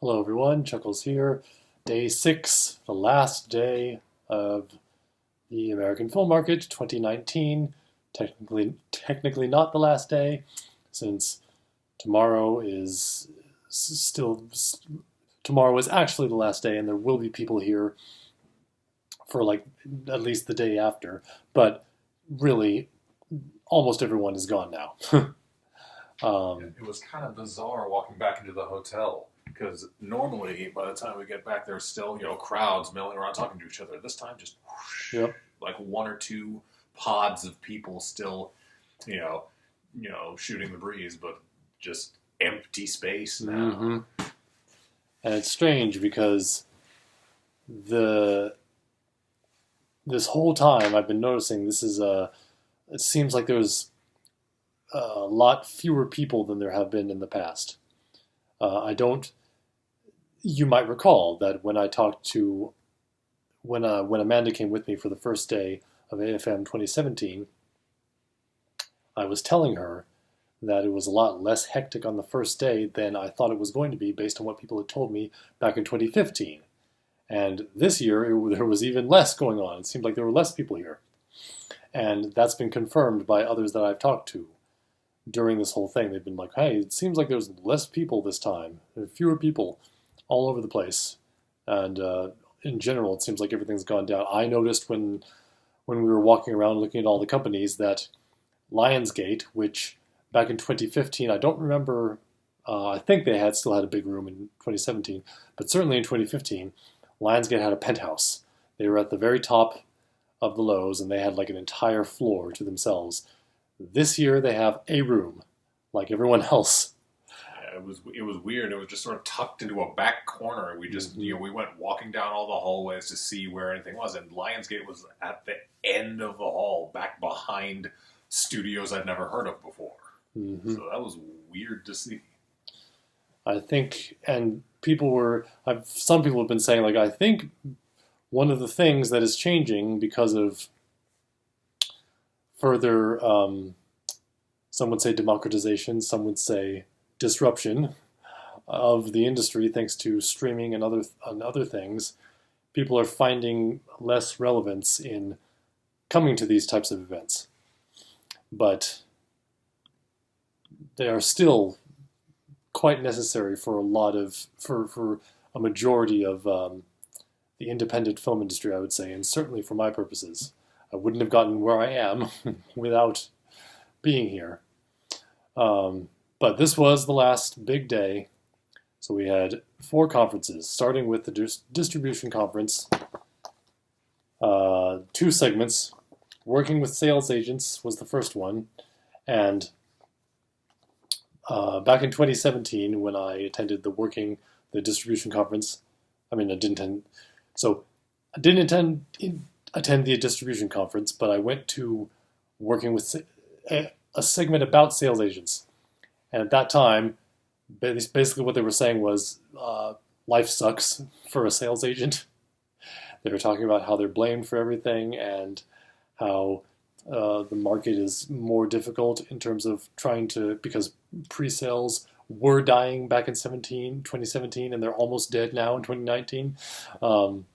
Hello everyone, Chuckles here. Day 6, the last day of the American film market 2019. Technically not the last day, since tomorrow is tomorrow is actually the last day, and there will be people here for like at least the day after. But really, almost everyone is gone now. It was kind of bizarre walking back into the hotel because normally by the time we get back, there's still crowds milling around talking to each other. This time, just whoosh, Yep. like one or two pods of people still, shooting the breeze, but just empty space now. Mm-hmm. And it's strange because this whole time I've been noticing it seems like there's a lot fewer people than there have been in the past. You might recall that when Amanda came with me for the first day of AFM 2017, I was telling her that it was a lot less hectic on the first day than I thought it was going to be based on what people had told me back in 2015. And this year, there was even less going on. It seemed like there were less people here. And that's been confirmed by others that I've talked to during this whole thing. They've been like, hey, it seems like there's less people this time. There are fewer people all over the place. And in general, it seems like everything's gone down. I noticed when we were walking around looking at all the companies that Lionsgate, which back in 2015, I don't remember, I think they still had a big room in 2017, but certainly in 2015, Lionsgate had a penthouse. They were at the very top of the Lowe's, and they had like an entire floor to themselves. This year, they have a room, like everyone else. Yeah, it was weird. It was just sort of tucked into a back corner. We just we went walking down all the hallways to see where anything was, and Lionsgate was at the end of the hall, back behind studios I'd never heard of before. Mm-hmm. So that was weird to see. I think, and some people have been saying, like, I think one of the things that is changing because of further, some would say democratization, some would say disruption of the industry thanks to streaming and other things, people are finding less relevance in coming to these types of events. But they are still quite necessary for a majority of the independent film industry, I would say, and certainly for my purposes. I wouldn't have gotten where I am without being here. But this was the last big day. So we had 4 conferences, starting with the distribution conference, 2 segments. Working with sales agents was the first one, and back in 2017, when I attended the distribution conference, I didn't attend the distribution conference, but I went to working with a segment about sales agents. And at that time, basically what they were saying was life sucks for a sales agent. They were talking about how they're blamed for everything and how the market is more difficult in terms of because pre-sales were dying back in 2017, and they're almost dead now in 2019, and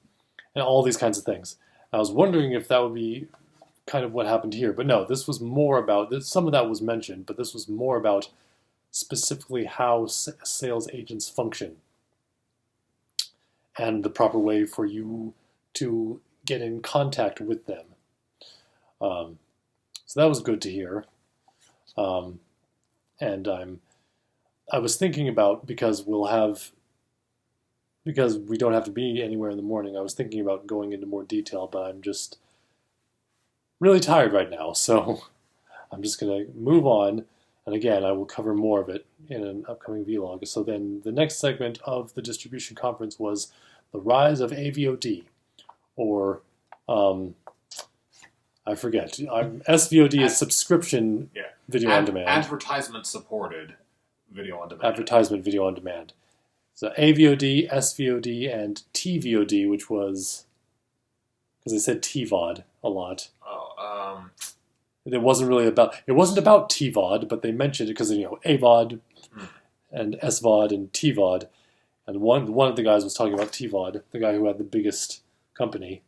all these kinds of things. I was wondering if that would be kind of what happened here, but no, this was more about, some of that was mentioned, but this was more about specifically how sales agents function and the proper way for you to get in contact with them. So that was good to hear. And I was thinking about, because we don't have to be anywhere in the morning, I was thinking about going into more detail, but I'm just really tired right now, so I'm just going to move on. And again, I will cover more of it in an upcoming vlog. So then the next segment of the distribution conference was the rise of AVOD, or I forget. SVOD is subscription video on demand. Advertisement supported video on demand. Advertisement video on demand. So AVOD, SVOD, and TVOD, which was, because they said TVOD a lot. It wasn't about TVOD, but they mentioned it because AVOD and SVOD and TVOD, And one of the guys was talking about TVOD, the guy who had the biggest company.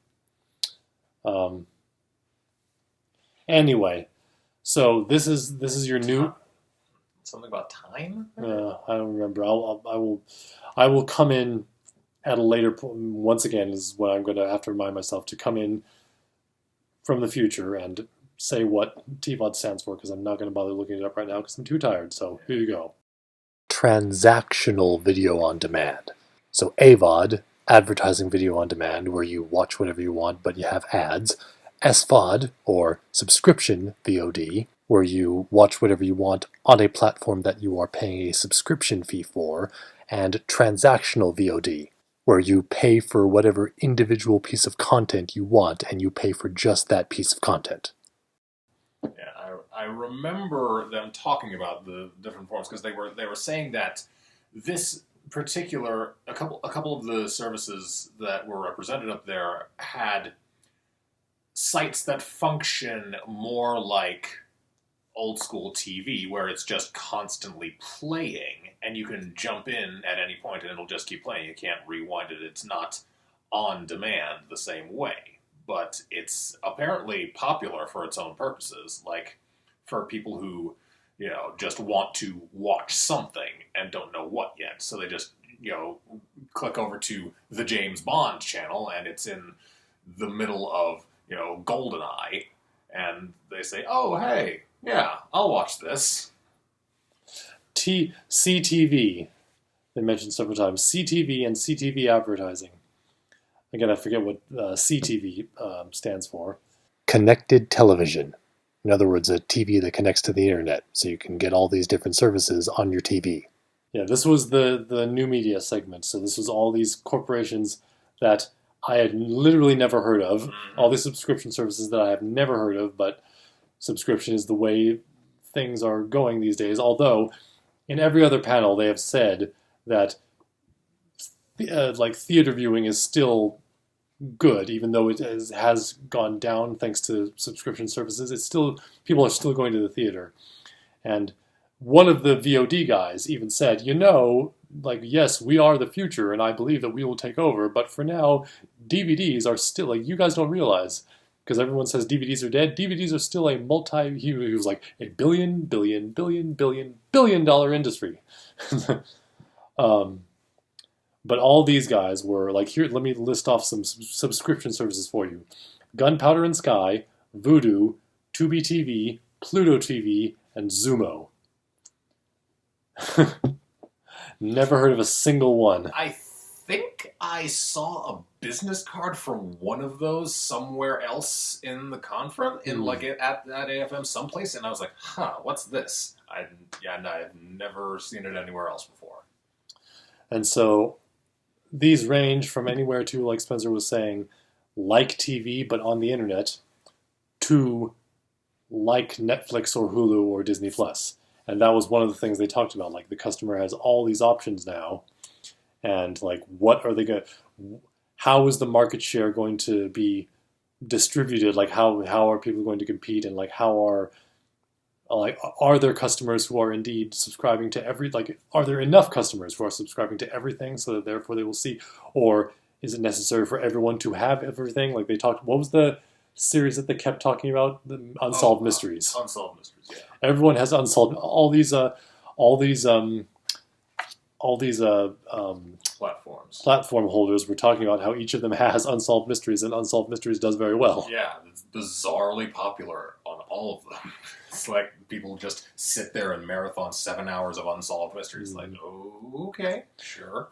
Anyway, so this is your new. Something about time? I don't remember. I will come in at a later point. Once again, is what I'm going to have to remind myself to come in from the future and say what TVOD stands for, because I'm not going to bother looking it up right now because I'm too tired. So here you go. Transactional video on demand. So AVOD, advertising video on demand, where you watch whatever you want but you have ads. SVOD, or subscription VOD, where you watch whatever you want on a platform that you are paying a subscription fee for. And transactional VOD, where you pay for whatever individual piece of content you want and you pay for just that piece of content. Yeah, I remember them talking about the different forms because they were saying that this particular a couple of the services that were represented up there had sites that function more like old school TV, where it's just constantly playing and you can jump in at any point and it'll just keep playing. You can't rewind it. It's not on demand the same way, but it's apparently popular for its own purposes, like for people who, just want to watch something and don't know what yet. So they just, click over to the James Bond channel and it's in the middle of, GoldenEye, and they say, oh, hey, yeah, I'll watch this. CTV, they mentioned several times. CTV and CTV advertising. Again, I forget what CTV stands for. Connected television. In other words, a TV that connects to the internet, so you can get all these different services on your TV. Yeah, this was the new media segment. So this was all these corporations that I had literally never heard of. All these subscription services that I have never heard of, but subscription is the way things are going these days. Although, in every other panel, they have said that theater viewing is still good, even though it has gone down thanks to subscription services. It's still, people are still going to the theater. And one of the VOD guys even said, yes, we are the future, and I believe that we will take over, but for now, DVDs are still, you guys don't realize, because everyone says DVDs are dead, DVDs are still a he was like, a billion dollar industry. But all these guys were like, here, let me list off some subscription services for you. Gunpowder and Sky, Vudu, Tubi TV, Pluto TV, and Zumo. Never heard of a single one. I think I saw a business card for one of those somewhere else in the conference, at AFM someplace, and I was like, what's this? I've never seen it anywhere else before. And so these range from anywhere to, like Spencer was saying, like TV but on the internet, to like Netflix or Hulu or Disney Plus. And that was one of the things they talked about. Like, the customer has all these options now, and what are they going? How is the market share going to be distributed? How are people going to compete? And are there customers who are indeed subscribing to are there enough customers who are subscribing to everything so that therefore they will see? Or is it necessary for everyone to have everything? Like they talked, what was the series that they kept talking about? The Unsolved Mysteries. Unsolved Mysteries, yeah. Everyone has unsolved, all these platform holders were talking about how each of them has Unsolved Mysteries, and Unsolved Mysteries does very well. Yeah, it's bizarrely popular on all of them. It's like people just sit there and marathon 7 hours of Unsolved Mysteries. Okay, sure.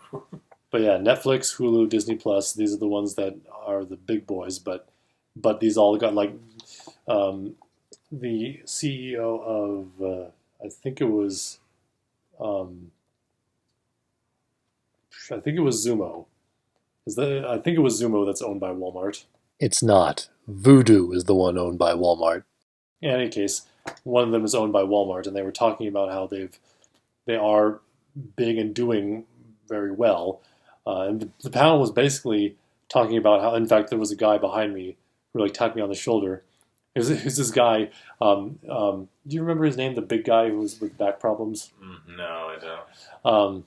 But yeah, Netflix, Hulu, Disney Plus, these are the ones that are the big boys, but these all got the CEO of I think it was Zumo. I think it was Zumo that's owned by Walmart. It's not. Vudu is the one owned by Walmart. In any case, one of them is owned by Walmart, and they were talking about how they are big and doing very well. And the panel was basically talking about how, in fact, there was a guy behind me who tapped me on the shoulder. Who's this guy? Do you remember his name? The big guy who was with back problems? No, I don't.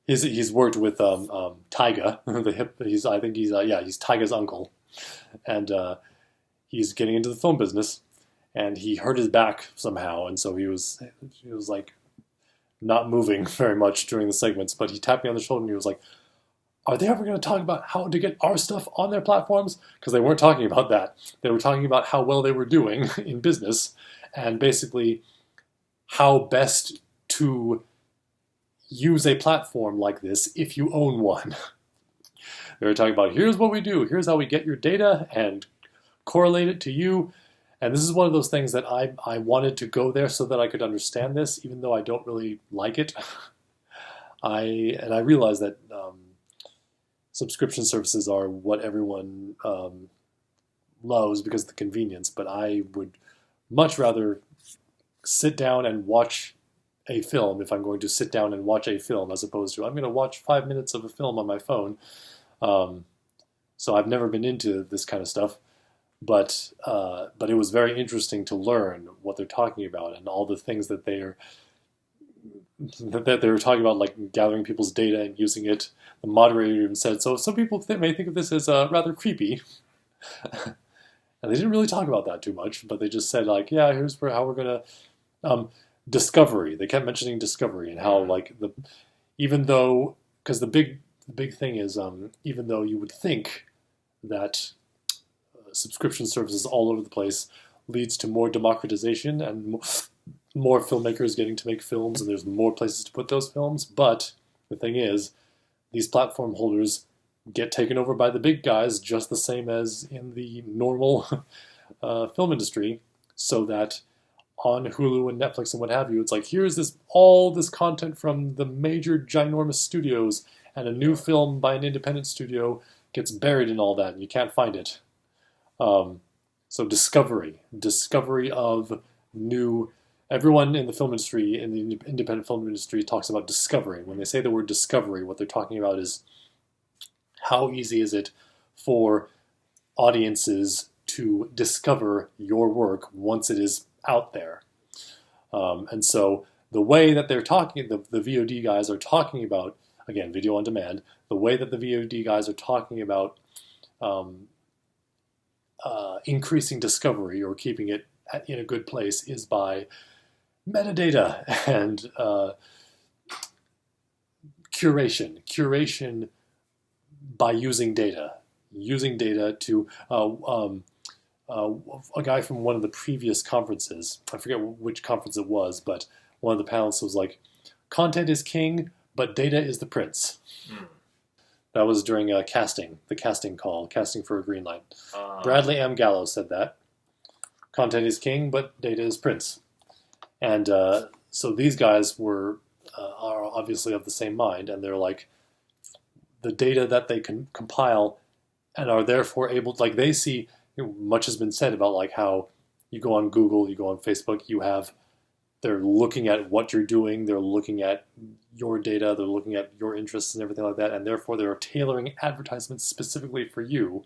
he's worked with Tyga, he's Tyga's uncle, and he's getting into the film business, and he hurt his back somehow, and so he was like not moving very much during the segments. But he tapped me on the shoulder and he was like, "Are they ever going to talk about how to get our stuff on their platforms?" Because they weren't talking about that. They were talking about how well they were doing in business, and basically how best to use a platform like this if you own one. They were talking about, here's what we do, here's how we get your data and correlate it to you. And this is one of those things that I wanted to go there so that I could understand this, even though I don't really like it. I realize that subscription services are what everyone loves because of the convenience, but I would much rather sit down and watch a film if I'm going to sit down and watch a film, as opposed to I'm going to watch 5 minutes of a film on my phone. So I've never been into this kind of stuff, but it was very interesting to learn what they're talking about and all the things that they were talking about, like gathering people's data and using it. The moderator even said, so some people may think of this as rather creepy. And they didn't really talk about that too much, but they just said, like, yeah, here's how we're going to... discovery. They kept mentioning discovery and how, like, even though... Because the big thing is, even though you would think that subscription services all over the place leads to more democratization and more filmmakers getting to make films, and there's more places to put those films, but the thing is, these platform holders get taken over by the big guys just the same as in the normal film industry, so that on Hulu and Netflix and what have you, it's like, here's all this content from the major ginormous studios, and a new film by an independent studio gets buried in all that, and you can't find it. So discovery of new... Everyone in the film industry, in the independent film industry, talks about discovery. When they say the word discovery, what they're talking about is how easy is it for audiences to discover your work once it is out there. And so the way that they're talking, the VOD guys are talking about, again, video on demand, the way that the VOD guys are talking about increasing discovery or keeping it in a good place is by metadata and curation by using data to a guy from one of the previous conferences, I forget which conference it was, but one of the panelists was like, content is king, but data is the prince. That was during the casting call, casting for a green light. Bradley M. Gallo said that. Content is king, but data is prince. And so these guys are obviously of the same mind, and they're like, the data that they can compile and are therefore able to, like, they see, much has been said about like how you go on Google, you go on Facebook, they're looking at what you're doing, they're looking at your data, they're looking at your interests and everything like that, and therefore they're tailoring advertisements specifically for you.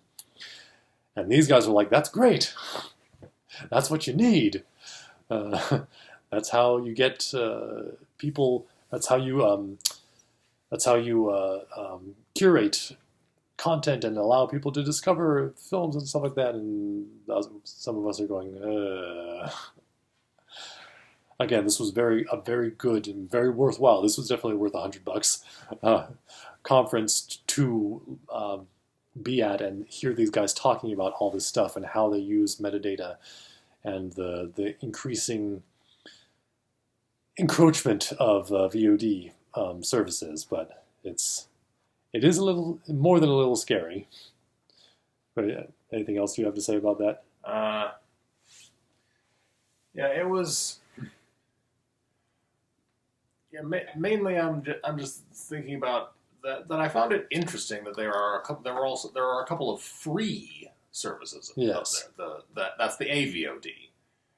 And these guys are like, that's great. That's what you need. That's how you get people. That's how you curate content and allow people to discover films and stuff like that. And some of us are going, Again, this was a very good and very worthwhile. This was definitely worth $100 conference to be at and hear these guys talking about all this stuff and how they use metadata and the increasing encroachment of VOD services. But it is a little more than a little scary. But anything else you have to say about that? Yeah, it was. Yeah, mainly I'm just thinking about that I found it interesting that there are a couple of free services yes. out there. That's the AVOD,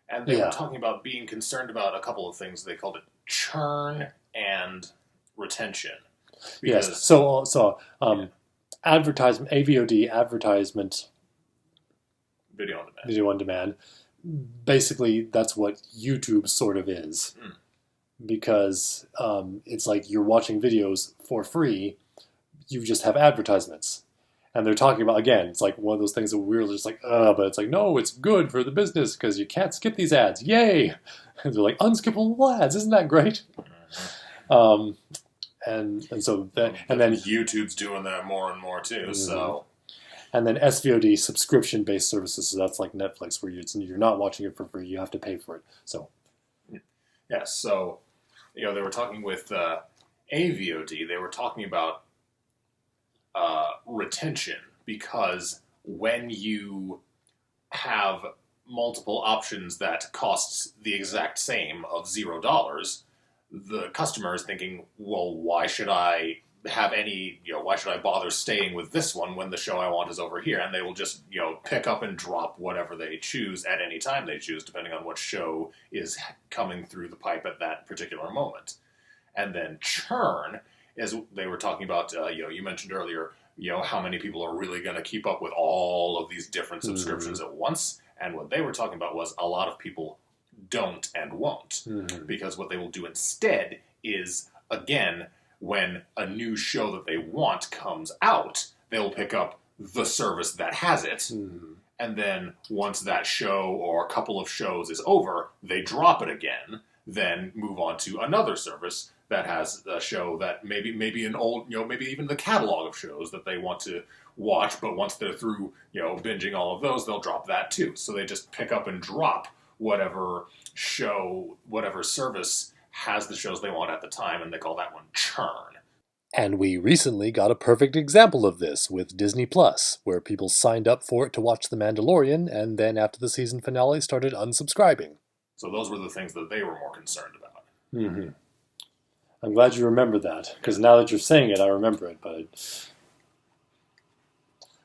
and they were talking about being concerned about a couple of things. They called it churn and retention. Yes. So advertisement, AVOD, advertisement, video on demand. Basically, that's what YouTube sort of is. because it's like you're watching videos for free. You just have advertisements. And they're talking about, again, it's like one of those things that we're just like, but it's like, no, it's good for the business because you can't skip these ads. Yay! And they're like, unskippable ads, isn't that great? And so that, and then YouTube's doing that more and more too. So, and then SVOD, subscription-based services. So that's like Netflix, where you're not watching it for free; you have to pay for it. So, yeah. So, they were talking with AVOD. They were talking about retention, because when you have multiple options that costs the exact same of $0, the customer is thinking, well, why should I why should I bother staying with this one when the show I want is over here? And they will just, pick up and drop whatever they choose at any time they choose, depending on what show is coming through the pipe at that particular moment. And then churn, as they were talking about, you mentioned earlier, how many people are really going to keep up with all of these different subscriptions at once. And what they were talking about was a lot of people don't and won't. Because what they will do instead is, again, when a new show that they want comes out, they'll pick up the service that has it. And then once that show or a couple of shows is over, they drop it again, then move on to another service that has a show that maybe an old, maybe even the catalog of shows that they want to watch, but once they're through, binging all of those, they'll drop that too. So they just pick up and drop whatever show, whatever service has the shows they want at the time, and they call that one churn. And we recently got a perfect example of this with Disney Plus, where people signed up for it to watch The Mandalorian, and then after the season finale started unsubscribing. So those were the things that they were more concerned about. I'm glad you remember that, because now that you're saying it, I remember it.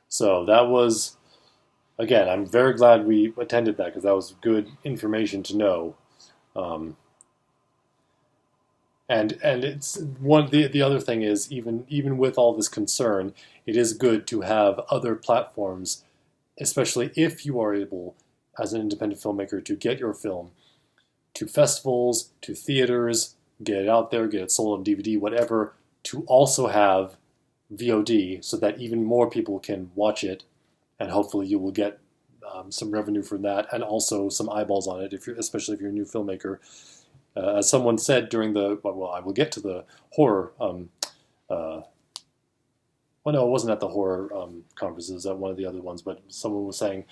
So that was, again, I'm very glad we attended that, because that was good information to know. And it's the other thing is, even with all this concern, it is good to have other platforms, especially if you are able, as an independent filmmaker, to get your film to festivals, to theaters, get it out there, get it sold on DVD, whatever, to also have VOD, so that even more people can watch it, and hopefully you will get some revenue from that, and also some eyeballs on it, especially if you're a new filmmaker. As someone said during I will get to the horror. Well, no, it wasn't at the horror conference. It was at one of the other ones. But someone was saying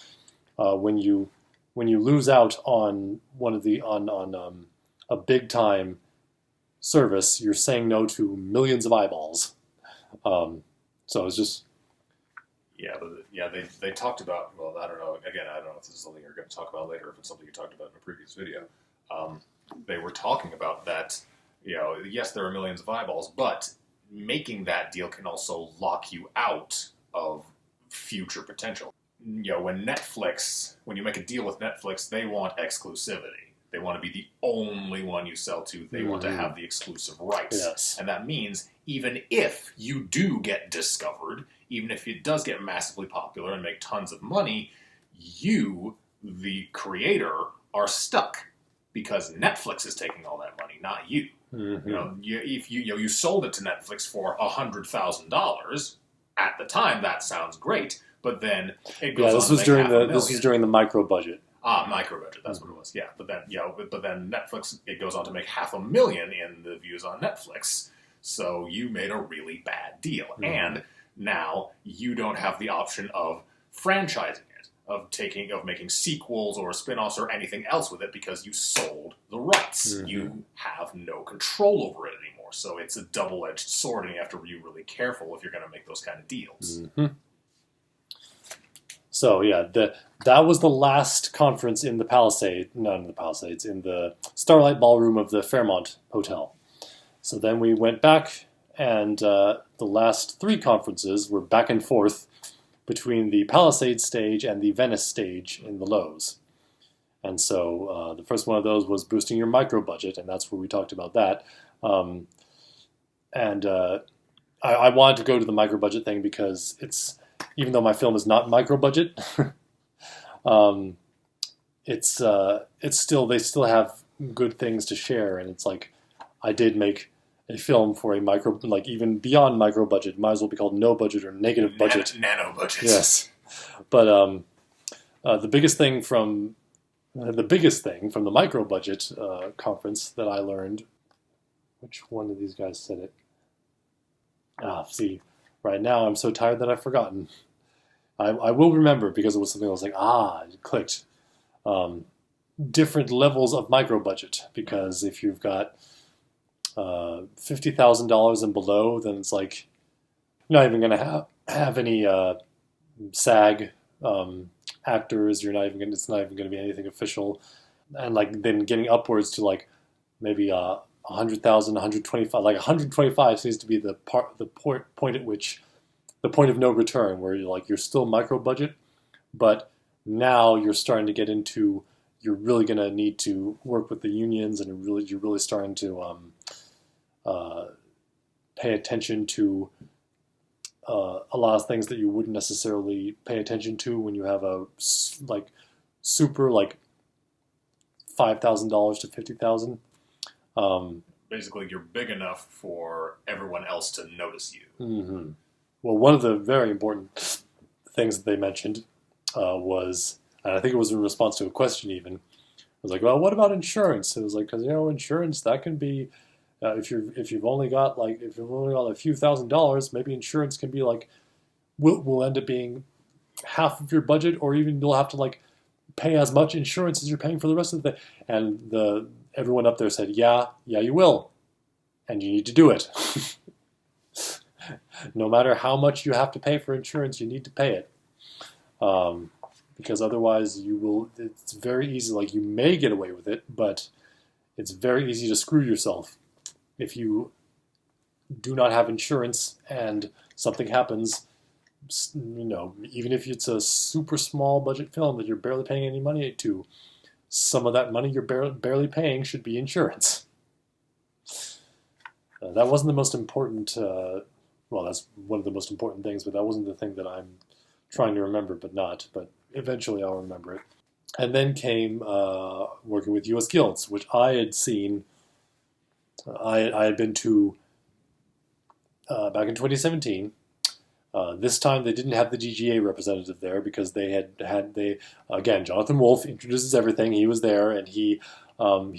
when you lose out on on a big time service, you're saying no to millions of eyeballs. So it's just. They talked about. Well, I don't know. Again, I don't know if this is something you're going to talk about later, if it's something you talked about in a previous video. They were talking about that, yes, there are millions of eyeballs, but making that deal can also lock you out of future potential. When you make a deal with Netflix, they want exclusivity. They want to be the only one you sell to. They want to have the exclusive rights. Yes. And that means even if you do get discovered, even if it does get massively popular and make tons of money, you, the creator, are stuck. Because Netflix is taking all that money, not you. If you sold it to Netflix for $100,000 at the time, that sounds great. But then it goes on. This was during the Microbudget. Microbudget. That's what it was. Yeah, but then Netflix, it goes on to make $500,000 in the views on Netflix. So you made a really bad deal, and now you don't have the option of franchising. Of making sequels or spin-offs or anything else with it, because you sold the rights. You have no control over it anymore. So it's a double-edged sword, and you have to be really careful if you're going to make those kind of deals. So yeah, that was the last conference in the Palisades, not in the Palisades, in the Starlight Ballroom of the Fairmont Hotel. So then we went back, and the last three conferences were back and forth between the Palisades stage and the Venice stage in the Lowe's. And so the first one of those was boosting your micro-budget, and that's where we talked about that. I wanted to go to the micro-budget thing because it's, even though my film is not micro-budget, it's still, they still have good things to share, and it's like, I did make a film for a micro, like even beyond micro budget, might as well be called no budget or negative budget. Nano budget. Yes, but the biggest thing from the micro budget conference that I learned. Which one of these guys said it? See, right now I'm so tired that I've forgotten. I will remember because it was something I was like, it clicked. Different levels of micro budget, because if you've got $50,000 and below, then it's like you're not even going to have any SAG actors. It's not even going to be anything official, and like then getting upwards to like maybe 100,000, 125. Like 125 seems to be the point at which the point of no return, where you're still micro budget, but now you're starting to get into, you're really going to need to work with the unions, and you're really starting to pay attention to a lot of things that you wouldn't necessarily pay attention to when you have a super $5,000 to $50,000. Basically, you're big enough for everyone else to notice you. Mm-hmm. Well, one of the very important things that they mentioned was, and I think it was in response to a question even, I was like, well, what about insurance? It was like, because insurance, that can be, if you've only got a few $1,000s, maybe insurance can be will end up being half of your budget, or even you'll have to pay as much insurance as you're paying for the rest of the. And everyone up there said, yeah, you will, and you need to do it. No matter how much you have to pay for insurance, you need to pay it. Because otherwise it's very easy, you may get away with it, but it's very easy to screw yourself. If you do not have insurance and something happens, even if it's a super small budget film that you're barely paying any money to, some of that money you're barely paying should be insurance. That wasn't the most important, that's one of the most important things, but that wasn't the thing that I'm trying to remember, but eventually I'll remember it. And then came working with US Guilds, which I had seen, I had been to back in 2017. This time they didn't have the DGA representative there because they again, Jonathan Wolf introduces everything. He was there, and he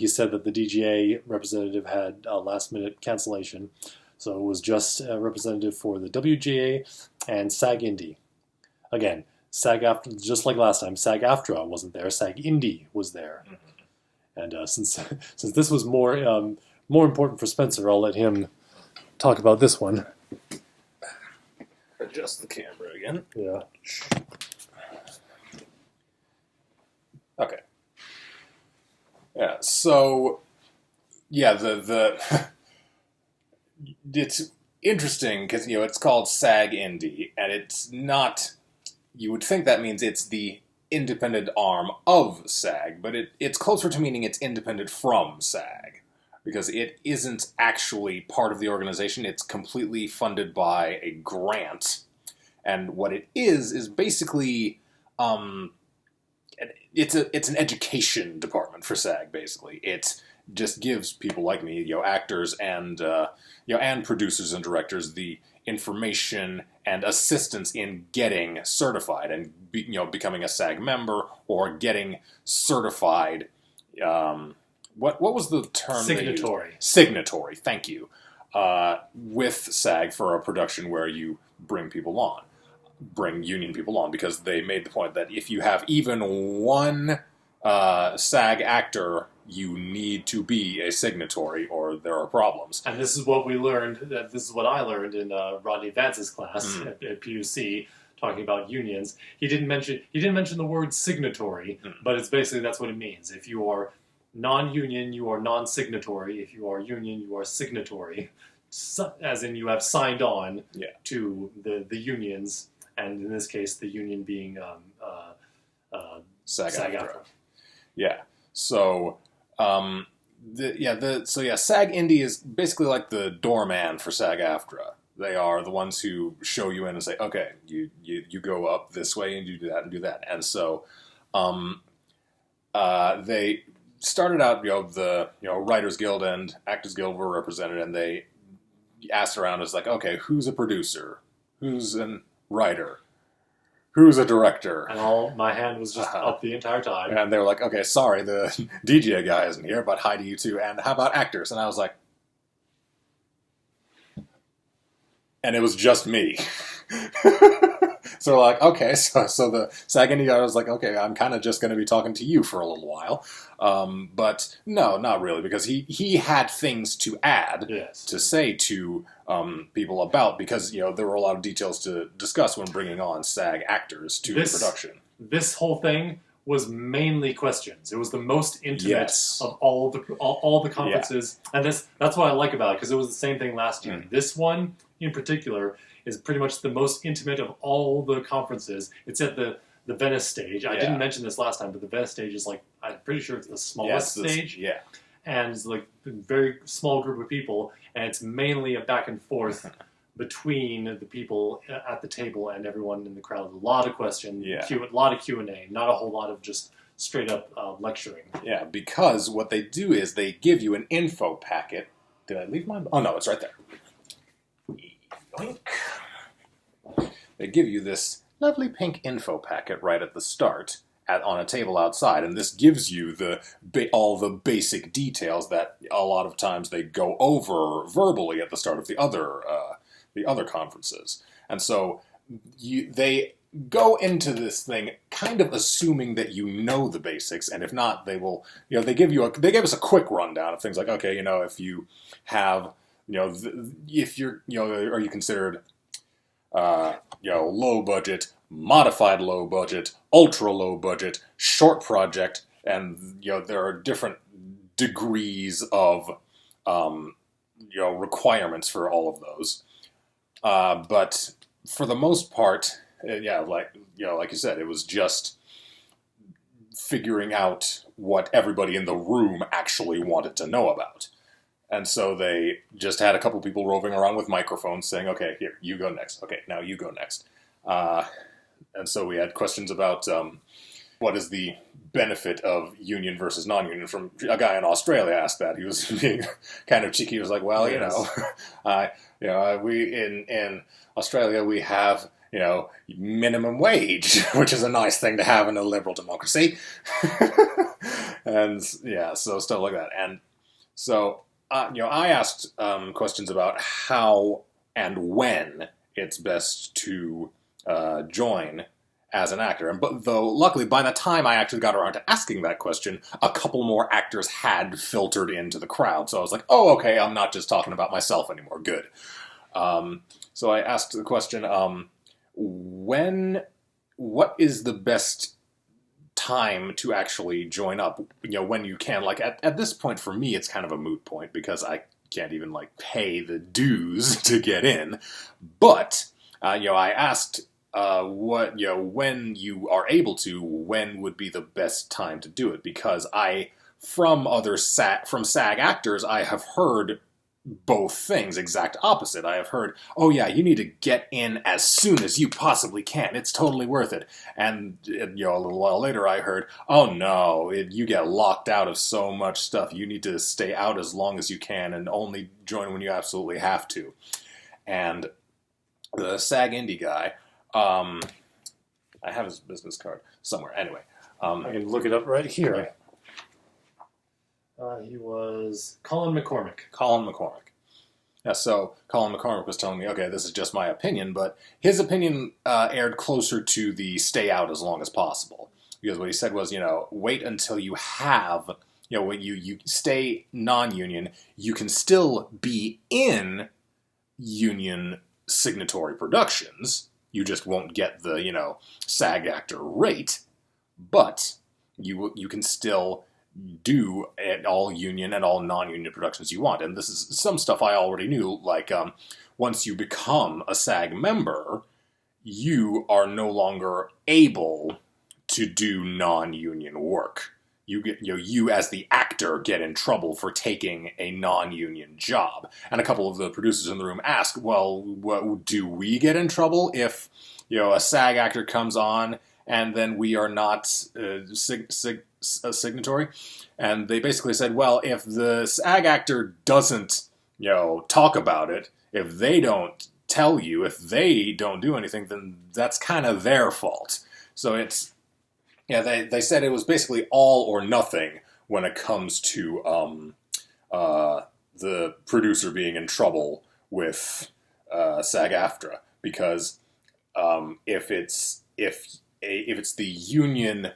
said that the DGA representative had a last-minute cancellation. So it was just a representative for the WGA and SAGindie. Again, SAG-AFTRA, just like last time, SAG-AFTRA wasn't there. SAGindie was there. Mm-hmm. And since this was more important for Spencer, I'll let him talk about this one. Adjust the camera again. Yeah. Okay. Yeah. So, the it's interesting because it's called SAGindie, and it's not. You would think that means it's the independent arm of SAG, but it's closer to meaning it's independent from SAG, because it isn't actually part of the organization. It's completely funded by a grant, and what it is basically it's an education department for SAG. Basically, it just gives people like me, actors and and producers and directors, the information and assistance in getting certified and becoming a SAG member or getting certified. What was the term? Signatory. Signatory. Thank you. With SAG for a production where you bring union people on, because they made the point that if you have even one SAG actor, you need to be a signatory or there are problems. And this is what we learned. This is what I learned in Rodney Vance's class at PUC, talking about unions. He didn't mention the word signatory, but it's basically that's what it means. If you are non-union, you are non-signatory. If you are union, you are signatory. As in, you have signed on to the unions, and in this case, the union being SAG-AFTRA. Yeah. So. SAGindie is basically like the doorman for SAG-AFTRA. They are the ones who show you in and say, okay, you go up this way and you do that and do that. And so, started out, the Writers Guild and Actors Guild were represented, and they asked around, it's like, okay, who's a producer? Who's a writer? Who's a director? And my hand was just up the entire time. And they were like, okay, sorry, the DJ guy isn't here, but hi to you too. And how about actors? And I was like, and it was just me. So we're like, okay, so the SAGindie guy was like, okay, I'm kind of just going to be talking to you for a little while. But no, not really, because he had things to add, to say to people about, because, there were a lot of details to discuss when bringing on SAG actors to the production. This whole thing was mainly questions. It was the most intimate of all the conferences. Yeah. And that's what I like about it, because it was the same thing last year. This one, in particular, is pretty much the most intimate of all the conferences. It's at the Venice stage. I didn't mention this last time, but the Venice stage is like, I'm pretty sure it's the smallest stage. Yeah. And it's like a very small group of people, and it's mainly a back and forth between the people at the table and everyone in the crowd. A lot of questions, a lot of Q&A, not a whole lot of just straight up lecturing. Yeah, because what they do is they give you an info packet. Did I leave mine? Oh no, it's right there. Yoink. They give you this lovely pink info packet right at the start on a table outside, and this gives you all the basic details that a lot of times they go over verbally at the start of the other conferences. And so they go into this thing kind of assuming that you know the basics, and if not, they will, they give us a quick rundown of things like, okay, if you have, if you're, are you considered, low budget, modified low budget, ultra low budget, short project, and, there are different degrees of, requirements for all of those. But for the most part, like you said, it was just figuring out what everybody in the room actually wanted to know about. And so they just had a couple people roving around with microphones saying, okay, here, you go next. Okay, now you go next. And so we had questions about what is the benefit of union versus non-union. From a guy in Australia asked that. He was being kind of cheeky. He was like, well, we in Australia we have minimum wage, which is a nice thing to have in a liberal democracy. And so stuff like that. And so I asked questions about how and when it's best to join as an actor. But though, luckily, by the time I actually got around to asking that question, a couple more actors had filtered into the crowd. So I was like, oh, okay, I'm not just talking about myself anymore. Good. So I asked the question, what is the best time to actually join up, when you can? Like, at this point, for me, it's kind of a moot point, because I can't even, pay the dues to get in. But, I asked, when you are able to, when would be the best time to do it? Because from SAG actors, I have heard both things, exact opposite. I have heard, oh yeah, you need to get in as soon as you possibly can. It's totally worth it. And, a little while later I heard, oh no, you get locked out of so much stuff. You need to stay out as long as you can and only join when you absolutely have to. And the SAGindie guy, I have his business card somewhere. Anyway. I can look it up right here. He was Colin McCormick. Yeah, so Colin McCormick was telling me, okay, this is just my opinion, but his opinion aired closer to the stay out as long as possible. Because what he said was, wait until you have, when you stay non-union, you can still be in union signatory productions. You just won't get the, SAG actor rate, but you can still do all union and all non-union productions you want. And this is some stuff I already knew, like once you become a SAG member, you are no longer able to do non-union work. You as the actor get in trouble for taking a non-union job. And a couple of the producers in the room ask, well, do we get in trouble if, a SAG actor comes on and then we are not a signatory, and they basically said, well, if the SAG actor doesn't, talk about it, if they don't tell you, if they don't do anything, then that's kind of their fault. So it's, they said it was basically all or nothing when it comes to the producer being in trouble with SAG-AFTRA, because if it's the union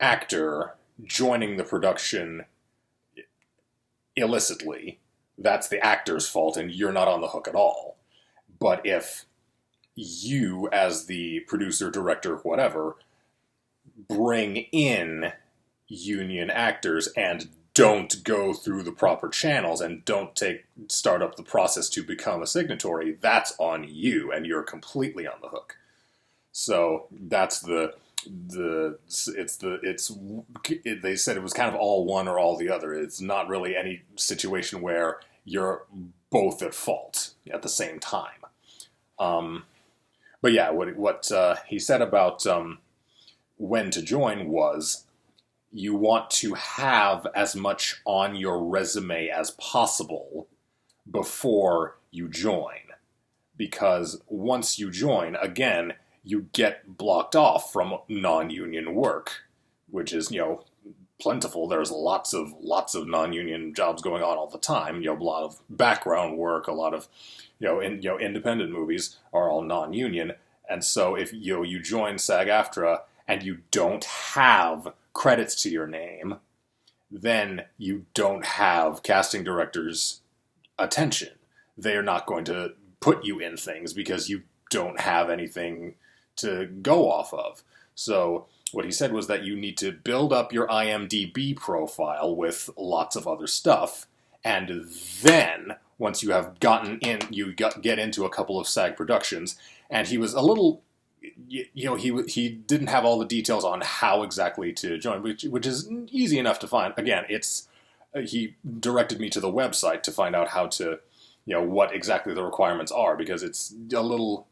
actor joining the production illicitly, that's the actor's fault and you're not on the hook at all. But if you, as the producer, director, whatever, bring in union actors and don't go through the proper channels and don't start up the process to become a signatory, that's on you and you're completely on the hook. So that's they said it was kind of all one or all the other. It's not really any situation where you're both at fault at the same time. But yeah, what he said about when to join was, you want to have as much on your resume as possible before you join. Because once you join, again, you get blocked off from non-union work, which is, plentiful. There's lots of non-union jobs going on all the time. A lot of background work, a lot of, independent movies are all non-union. And so if you join SAG-AFTRA and you don't have credits to your name, then you don't have casting directors' attention. They're not going to put you in things because you don't have anything to go off of. So what he said was that you need to build up your IMDb profile with lots of other stuff, and then once you have gotten in, get into a couple of SAG productions. And he was a little, he didn't have all the details on how exactly to join, which is easy enough to find. Again, he directed me to the website to find out how to, what exactly the requirements are, because it's a little,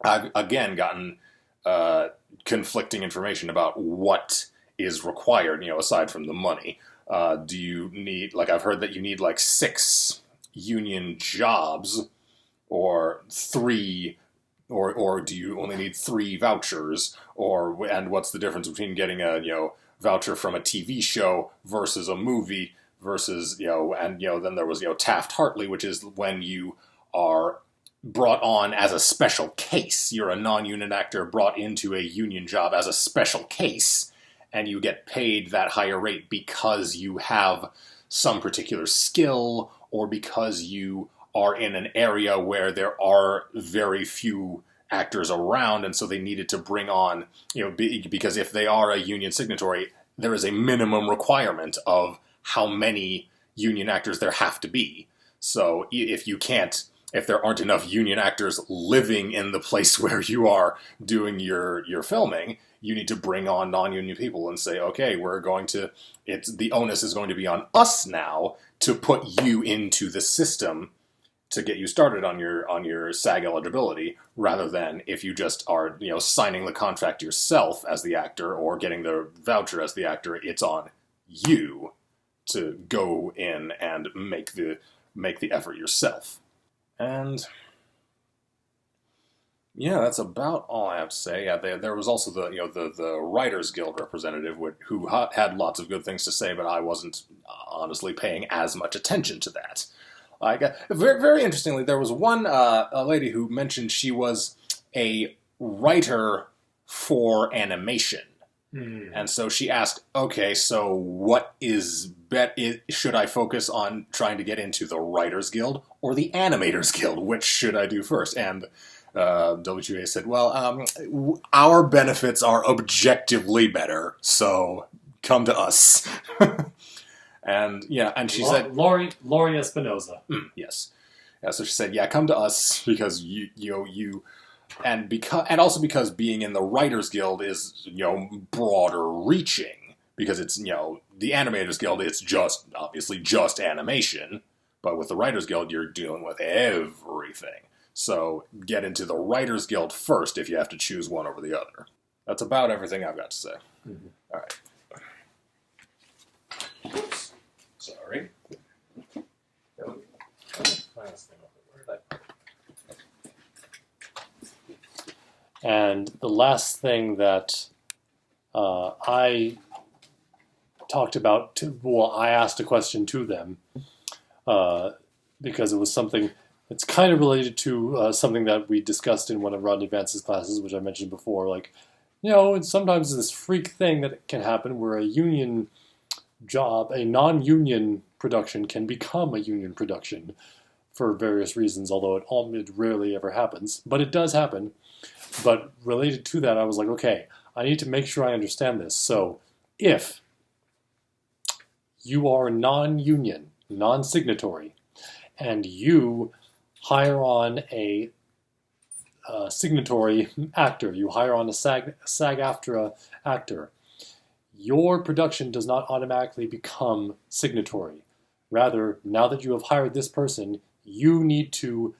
I've again gotten conflicting information about what is required, aside from the money. Do you need, I've heard that you need 6 union jobs, or 3, or do you only need 3 vouchers, and what's the difference between getting a, voucher from a TV show versus a movie versus, then there was, Taft-Hartley, which is when you are brought on as a special case. You're a non-union actor brought into a union job as a special case, and you get paid that higher rate because you have some particular skill, or because you are in an area where there are very few actors around, and so they needed to bring on, because if they are a union signatory, there is a minimum requirement of how many union actors there have to be. So if there aren't enough union actors living in the place where you are doing your filming, you need to bring on non-union people and say, okay, the onus is going to be on us now to put you into the system to get you started on your SAG eligibility, rather than if you just are, signing the contract yourself as the actor or getting the voucher as the actor. It's on you to go in and make the effort yourself. And yeah, that's about all I have to say. Yeah, there was also the Writers Guild representative who had lots of good things to say, but I wasn't honestly paying as much attention to that. Very, very interestingly, there was one a lady who mentioned she was a writer for animation. And so she asked, okay, so what should I focus on trying to get into, the Writers Guild or the Animators Guild? Which should I do first? And WGA said, well, our benefits are objectively better, so come to us. And she said, Laurie Espinoza. Yes. Yeah, so she said, yeah, come to us because you and also because being in the Writers Guild is, broader reaching, because it's, the Animators Guild, it's obviously just animation, but with the Writers Guild, you're dealing with everything. So get into the Writers Guild first if you have to choose one over the other. That's about everything I've got to say. Mm-hmm. All right. Oops. Sorry. And the last thing that I talked about, I asked a question to them because it was something, it's kind of related to something that we discussed in one of Rodney Vance's classes, which I mentioned before. Like, and sometimes this freak thing that can happen where a union job, a non-union production can become a union production for various reasons, although it rarely ever happens. But it does happen. But related to that, I was like, okay, I need to make sure I understand this. So if you are non-union, non-signatory, and you hire on a signatory actor, you hire on a SAG-AFTRA actor, your production does not automatically become signatory. Rather, now that you have hired this person, you need to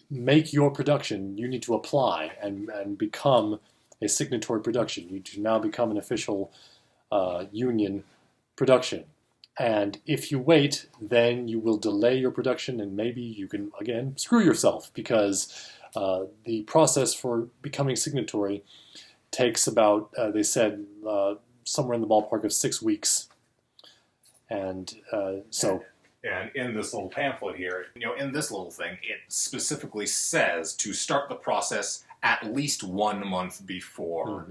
make your production, you need to apply and become a signatory production. You need to now become an official union production. And if you wait, then you will delay your production and maybe you can, again, screw yourself because the process for becoming signatory takes about, they said, somewhere in the ballpark of 6 weeks. And so... And in this little pamphlet here, in this little thing, it specifically says to start the process at least 1 month before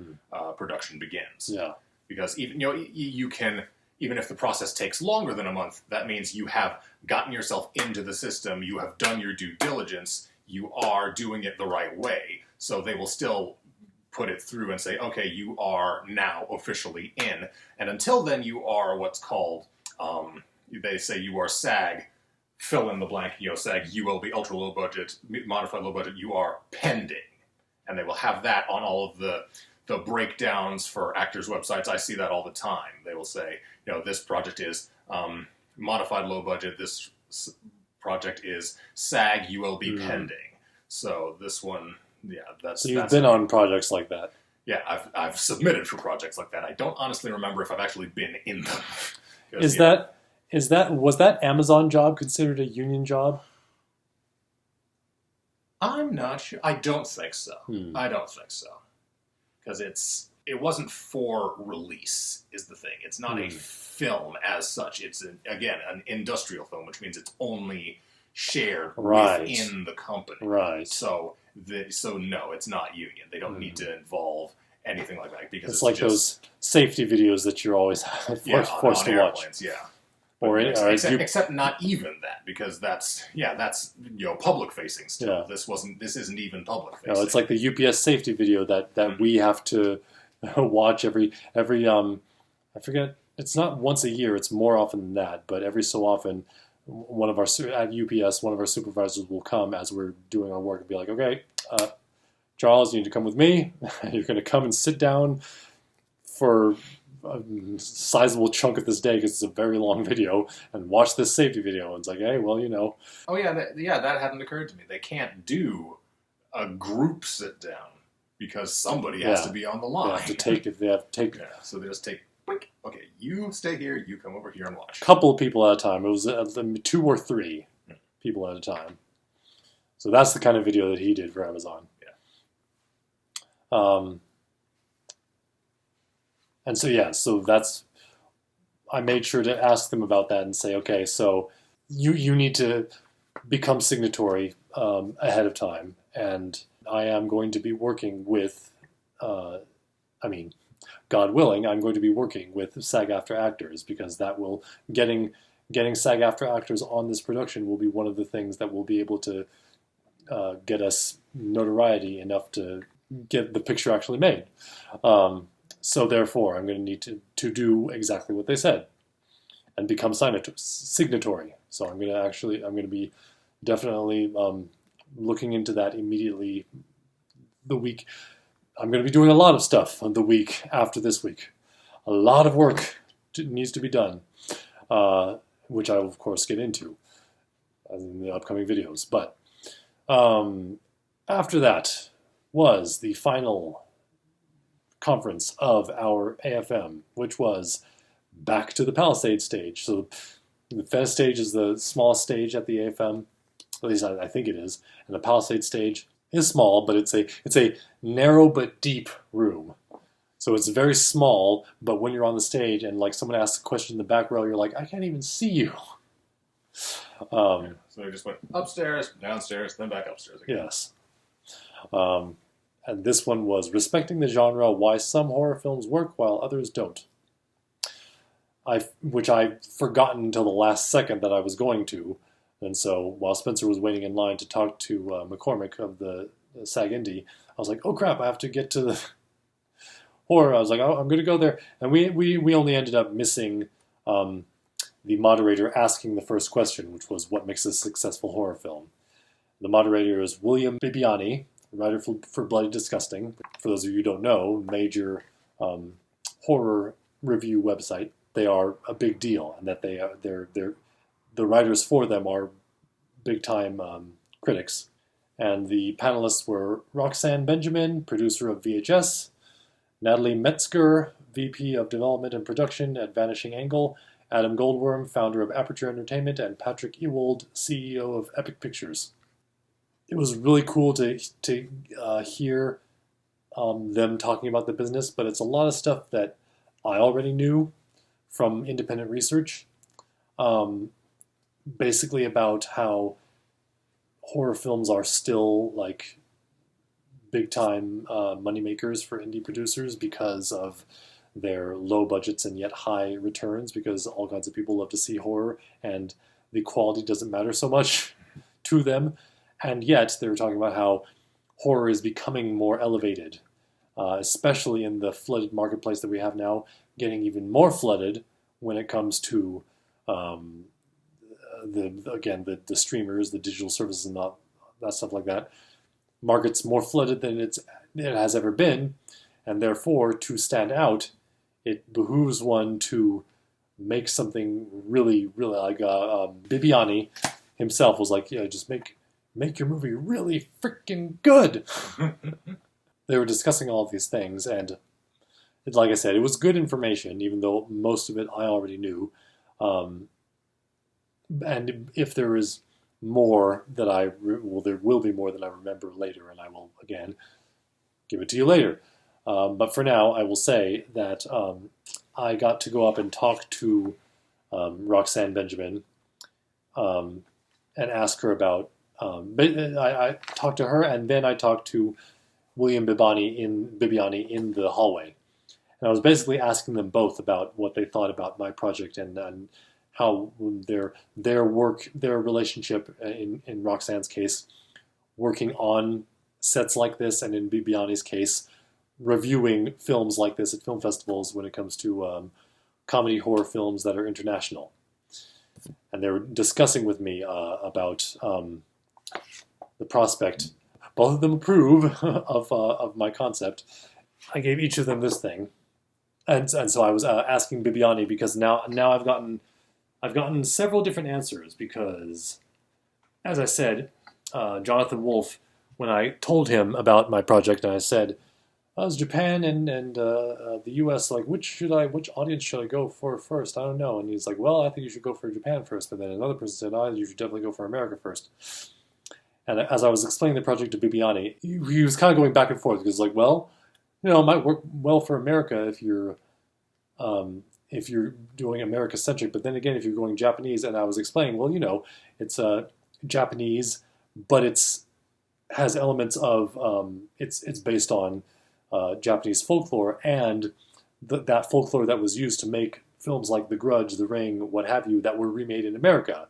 production begins. Yeah. Because even you can, even if the process takes longer than a month, that means you have gotten yourself into the system, you have done your due diligence, you are doing it the right way. So they will still put it through and say, okay, you are now officially in. And until then, you are what's called... they say you are SAG, fill in the blank, SAG, ULB, ultra low budget, modified low budget, you are pending. And they will have that on all of the breakdowns for actors' websites. I see that all the time. They will say, this project is modified low budget, this project is SAG, ULB pending. So this one, that's... So you've been on projects like that? Yeah, I've submitted for projects like that. I don't honestly remember if I've actually been in them. Was that Amazon job considered a union job? I'm not sure. I don't think so. I don't think so. Because it wasn't for release, is the thing. It's not a film as such. It's, again, an industrial film, which means it's only shared within the company. Right. So no, it's not union. They don't need to involve anything like that. Because it's like just those safety videos that you're always forced to watch. Yeah. Except not even that, because that's public facing still. Yeah. This isn't even public facing. No, it's like the UPS safety video that we have to watch every I forget, it's not once a year, it's more often than that, but every so often at UPS one of our supervisors will come as we're doing our work and be like, okay, Charles, you need to come with me. You're going to come and sit down for a sizable chunk of this day because it's a very long video and watch this safety video. And it's like, hey, well, Oh yeah, that hadn't occurred to me. They can't do a group sit down because somebody has to be on the line. They have to take. Yeah, so they just take. Okay, you stay here. You come over here and watch. Couple of people at a time. It was 2 or 3 people at a time. So that's the kind of video that he did for Amazon. Yeah. And so that's, I made sure to ask them about that and say, okay, so you need to become signatory ahead of time, and I am going to be working with, God willing, I'm going to be working with SAG-AFTRA actors because that will, getting SAG-AFTRA actors on this production will be one of the things that will be able to get us notoriety enough to get the picture actually made. So therefore, I'm going to need to do exactly what they said and become signatory. So I'm going to be definitely looking into that immediately the week. I'm going to be doing a lot of stuff on the week after this week. A lot of work needs to be done, which I will, of course, get into in the upcoming videos. But after that was the final conference of our AFM, which was back to the Palisade stage. So the Fez stage is the smallest stage at the AFM, at least I think it is, and the Palisade stage is small, but it's a narrow but deep room. So it's very small, but when you're on the stage and like someone asks a question in the back row, you're like, I can't even see you. So they just went upstairs, downstairs, then back upstairs again. Yes. And this one was respecting the genre, why some horror films work while others don't. Which I'd forgotten until the last second that I was going to. And so while Spencer was waiting in line to talk to McCormick of the SAGindie, I was like, oh crap, I have to get to the horror. I was like, oh, I'm going to go there. And we only ended up missing the moderator asking the first question, which was, what makes a successful horror film? The moderator is William Bibbiani, writer for Bloody Disgusting. For those of you who don't know, major horror review website. They are a big deal, and that the writers for them are big-time critics. And the panelists were Roxanne Benjamin, producer of VHS, Natalie Metzger, VP of Development and Production at Vanishing Angle, Adam Goldworm, founder of Aperture Entertainment, and Patrick Ewald, CEO of Epic Pictures. It was really cool to hear them talking about the business, but it's a lot of stuff that I already knew from independent research, basically about how horror films are still like big-time moneymakers for indie producers because of their low budgets and yet high returns, because all kinds of people love to see horror and the quality doesn't matter so much to them. And yet they were talking about how horror is becoming more elevated, especially in the flooded marketplace that we have now, getting even more flooded when it comes to the streamers, the digital services, and that stuff like that. Market's more flooded than it has ever been, and therefore to stand out, it behooves one to make something really, really like Bibbiani himself was like, yeah, just make your movie really freaking good. They were discussing all of these things, and like I said, it was good information, even though most of it I already knew. And if there is more that there will be more that I remember later, and I will, again, give it to you later. But for now, I will say that I got to go up and talk to Roxanne Benjamin and ask her about... I talked to her, and then I talked to William Bibbiani in the hallway. And I was basically asking them both about what they thought about my project and how their work, their relationship in Roxanne's case, working on sets like this, and in Bibbiani's case, reviewing films like this at film festivals when it comes to comedy horror films that are international. And they were discussing with me about the prospect. Both of them approve of my concept. I gave each of them this thing. And so I was asking Bibbiani, because now I've gotten several different answers, because, as I said, Jonathan Wolfe, when I told him about my project and I said, it's Japan and the U.S., like which audience should I go for first? I don't know. And he's like, well, I think you should go for Japan first. But then another person said, oh, you should definitely go for America first. And as I was explaining the project to Bibbiani, he was kind of going back and forth, because like, well, it might work well for America if you're doing America-centric, but then again, if you're going Japanese, and I was explaining, well, it's Japanese, but has elements of it's based on Japanese folklore, and that folklore that was used to make films like The Grudge, The Ring, what have you, that were remade in America.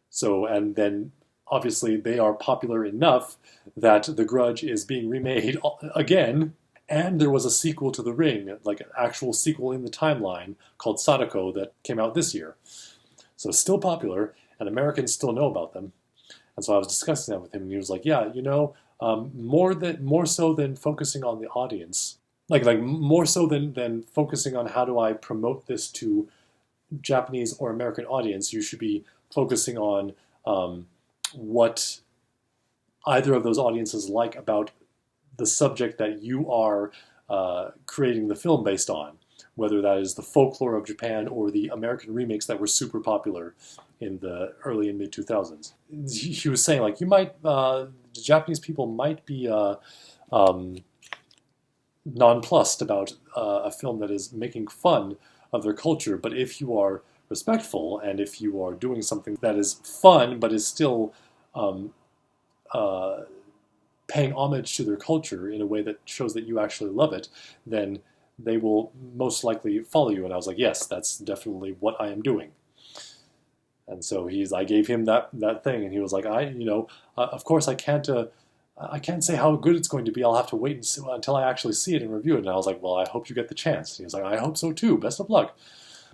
So, and then obviously they are popular enough that The Grudge is being remade again. And there was a sequel to The Ring, like an actual sequel in the timeline called Sadako that came out this year. So still popular, and Americans still know about them. And so I was discussing that with him, and he was like, yeah, more so than focusing on the audience, like more so than focusing on how do I promote this to Japanese or American audience, you should be focusing on what either of those audiences like about the subject that you are creating the film based on. whether that is the folklore of Japan or the American remakes that were super popular in the early and mid 2000s. He was saying, like, you might, the Japanese people might be nonplussed about a film that is making fun of their culture, but if you are respectful and if you are doing something that is fun but is still paying homage to their culture in a way that shows that you actually love it, then they will most likely follow you. And I was like, yes, that's definitely what I am doing. And so I gave him that thing, and he was like, of course I can't say how good it's going to be. I'll have to wait until I actually see it and review it. And I was like, well, I hope you get the chance. And he was like, I hope so too. Best of luck.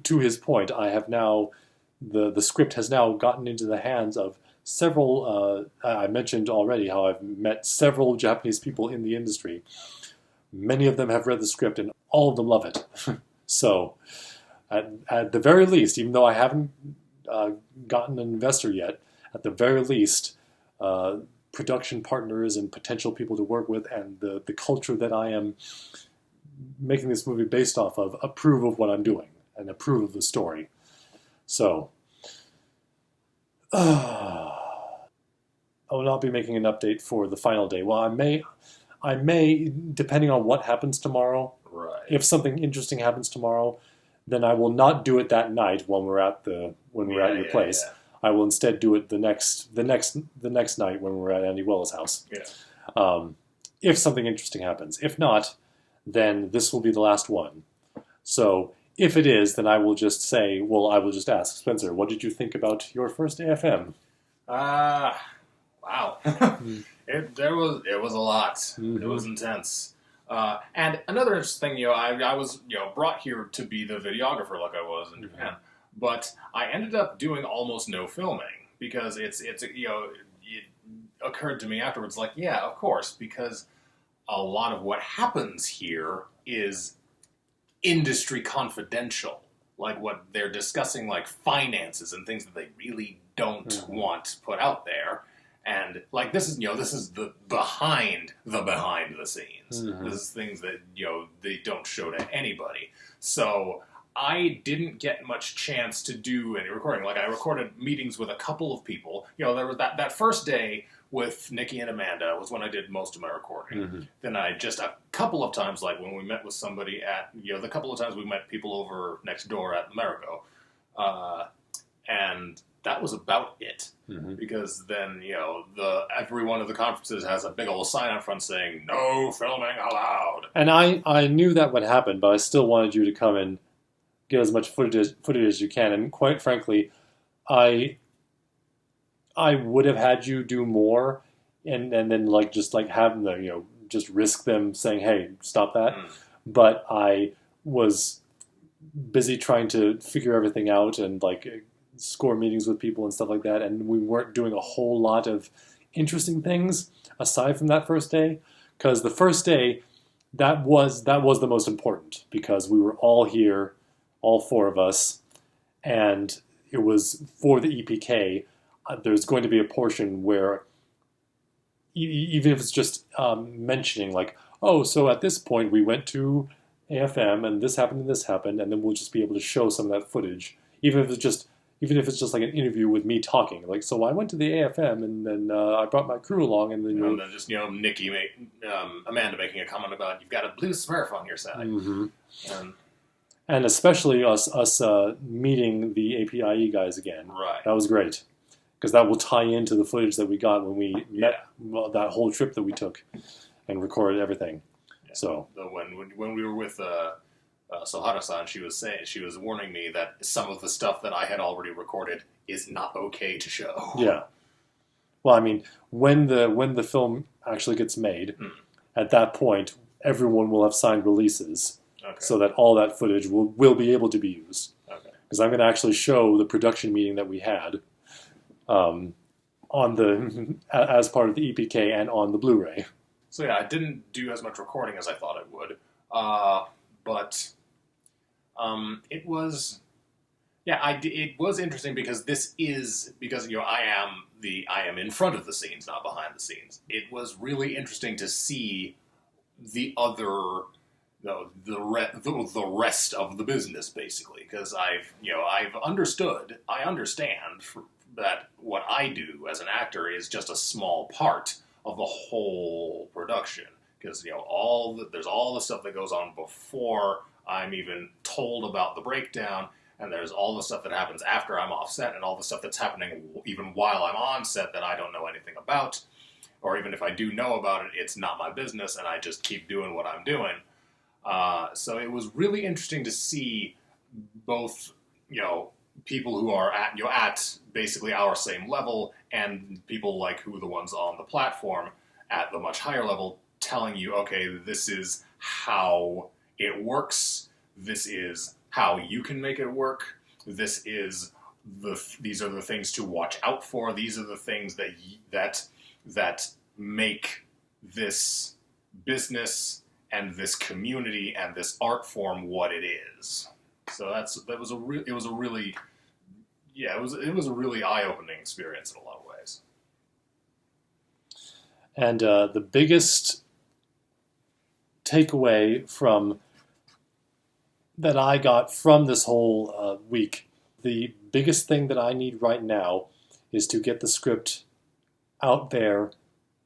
To his point, I have now, the script has now gotten into the hands of several, I mentioned already how I've met several Japanese people in the industry. Many of them have read the script, and all of them love it. So, at the very least, even though I haven't gotten an investor yet, at the very least, production partners and potential people to work with and the culture that I am making this movie based off of approve of what I'm doing and approve of the story. So, I will not be making an update for the final day. Well, I may, depending on what happens tomorrow. Right. If something interesting happens tomorrow, then I will not do it that night when we're at your place. Yeah. I will instead do it the next night when we're at Andy Wella's house. Yeah. If something interesting happens. If not, then this will be the last one. So if it is, then I will just ask Spencer, what did you think about your first AFM? Wow. It was a lot. Mm-hmm. It was intense. And another interesting thing, I was brought here to be the videographer like I was in Japan, but I ended up doing almost no filming because it occurred to me afterwards, like, yeah, of course, because a lot of what happens here is industry confidential, like what they're discussing, like finances and things that they really don't want put out there. And like this is the behind the scenes. This is things that they don't show to anybody. So I didn't get much chance to do any recording. Like I recorded meetings with a couple of people. There was that first day with Nikki and Amanda was when I did most of my recording. Then I just a couple of times, like when we met with somebody at the couple of times we met people over next door at Amerigo, and that was about it. Because then, every one of the conferences has a big old sign out front saying, no filming allowed. And I knew that would happen, but I still wanted you to come and get as much footage as you can. And quite frankly, I would have had you do more and then have them, just risk them saying, hey, stop that. But I was busy trying to figure everything out and score meetings with people and stuff like that, and we weren't doing a whole lot of interesting things aside from that first day, because the first day that was the most important because we were all here, all four of us, and it was for the EPK. There's going to be a portion where even if it's just mentioning so at this point we went to AFM and this happened, and then we'll just be able to show some of that footage, even if it's just like an interview with me talking. So I went to the AFM, and then I brought my crew along, and then just Nikki, Amanda making a comment about you've got a blue Smurf on your side, and especially us meeting the APIE guys again. Right, that was great because that will tie into the footage that we got when we met that whole trip that we took and recorded everything. Yeah. So when we were with Sohara-san, she was warning me that some of the stuff that I had already recorded is not okay to show. Yeah. Well, I mean, when the film actually gets made, at that point, everyone will have signed releases, so that all that footage will be able to be used. Okay. Because I'm going to actually show the production meeting that we had, on as part of the EPK and on the Blu-ray. So yeah, I didn't do as much recording as I thought I would, but. It was interesting because I am in front of the scenes, not behind the scenes. It was really interesting to see the other the rest of the business, basically, because I understand that what I do as an actor is just a small part of the whole production, because there's all the stuff that goes on before I'm even told about the breakdown, and there's all the stuff that happens after I'm off set, and all the stuff that's happening even while I'm on set that I don't know anything about, or even if I do know about it, it's not my business, and I just keep doing what I'm doing. So it was really interesting to see both, people who are at basically our same level, and people like who are the ones on the platform at the much higher level telling you, okay, this is how it works, this is how you can make it work, these are the things to watch out for, these are the things that make this business and this community and this art form what it is. So it was a really eye-opening experience in a lot of ways. And the biggest takeaway that I got from this whole week, the biggest thing that I need right now is to get the script out there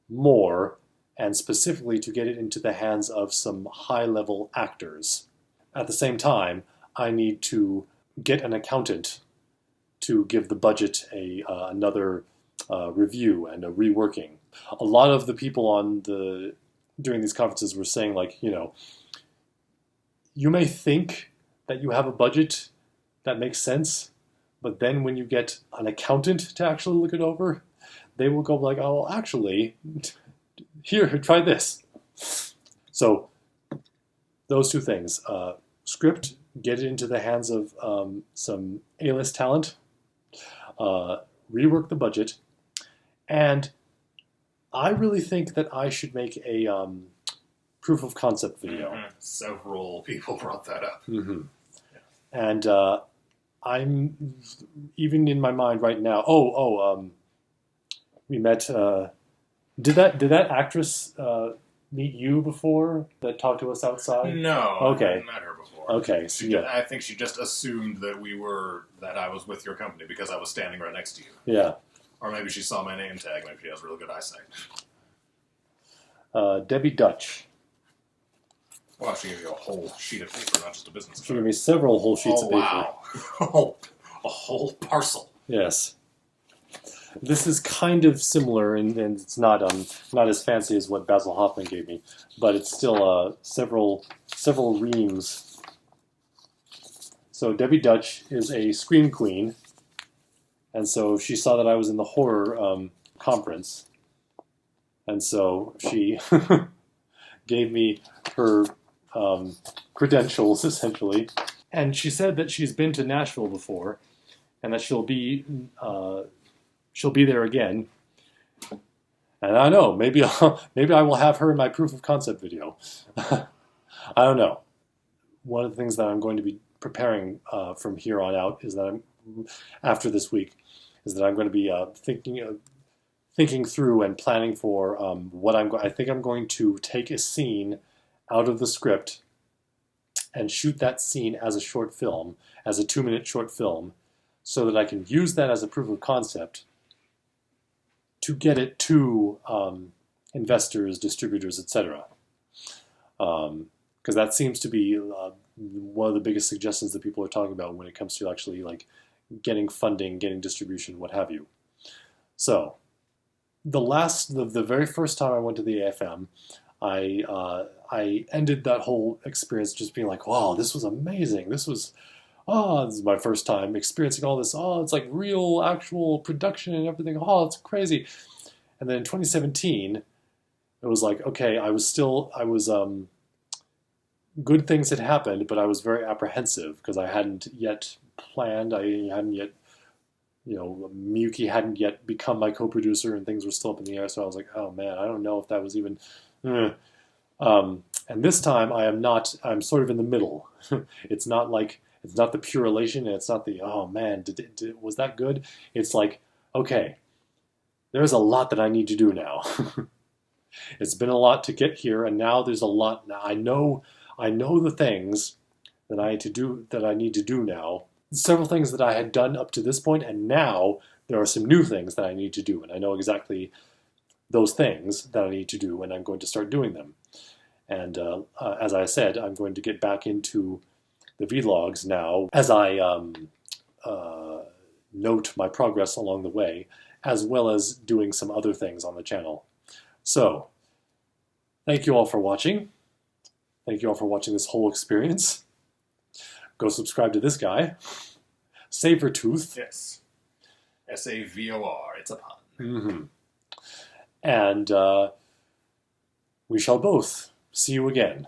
more, and specifically to get it into the hands of some high-level actors. At the same time, I need to get an accountant to give the budget another review and a reworking. A lot of the people during these conferences were saying, you may think that you have a budget that makes sense, but then when you get an accountant to actually look it over, they will go like, oh, actually, here, try this. So those two things, script, get it into the hands of some A-list talent, rework the budget, and I really think that I should make a proof of concept video. Mm-hmm. Several people brought that up. Mm-hmm. Yeah. And I'm even in my mind right now. We met. Did that actress meet you before that talked to us outside? No. Okay. I hadn't met her before. Okay. So I think she just assumed that I was with your company because I was standing right next to you. Yeah. Or maybe she saw my name tag. Maybe she has really good eyesight. Debbie Dutch. Well, she gave you a whole sheet of paper, not just a business card. She gave me several whole sheets of paper. Wow. A whole parcel. Yes. This is kind of similar, and it's not as fancy as what Basil Hoffman gave me, but it's still several reams. So Debbie Dutch is a scream queen, and so she saw that I was in the horror conference, and so she gave me her credentials, essentially, and she said that she's been to Nashville before, and that she'll be there again. And I don't know, maybe I will have her in my proof of concept video. I don't know. One of the things that I'm going to be preparing from here on out is that after this week is that I'm going to be thinking through and planning for what I think I'm going to take a scene out of the script and shoot that scene as a short film, as a 2-minute short film, so that I can use that as a proof of concept to get it to investors, distributors, etc. Because that seems to be one of the biggest suggestions that people are talking about when it comes to actually getting funding, getting distribution, what have you. So the very first time I went to the AFM, I ended that whole experience just being like, wow, this was amazing. This is my first time experiencing all this. Oh, it's like real, actual production and everything. Oh, it's crazy. And then in 2017, it was like, okay, good things had happened, but I was very apprehensive because I hadn't yet planned. I hadn't yet, Miyuki hadn't yet become my co-producer and things were still up in the air. So I was like, oh man, I don't know if that was even... And this time I'm sort of in the middle. It's not the pure elation, and it's not the, oh man, was that good? It's like, okay, there's a lot that I need to do now. It's been a lot to get here, and now there's a lot. Now I know I know the things that I need to do now. Several things that I had done up to this point, and now there are some new things that I need to do, and I know exactly those things that I need to do, and I'm going to start doing them. And as I said, I'm going to get back into the vlogs now as I note my progress along the way, as well as doing some other things on the channel. So, thank you all for watching. Thank you all for watching this whole experience. Go subscribe to this guy. Sabertooth. Yes. SAVOR. It's a pun. Mm-hmm. And we shall both see you again.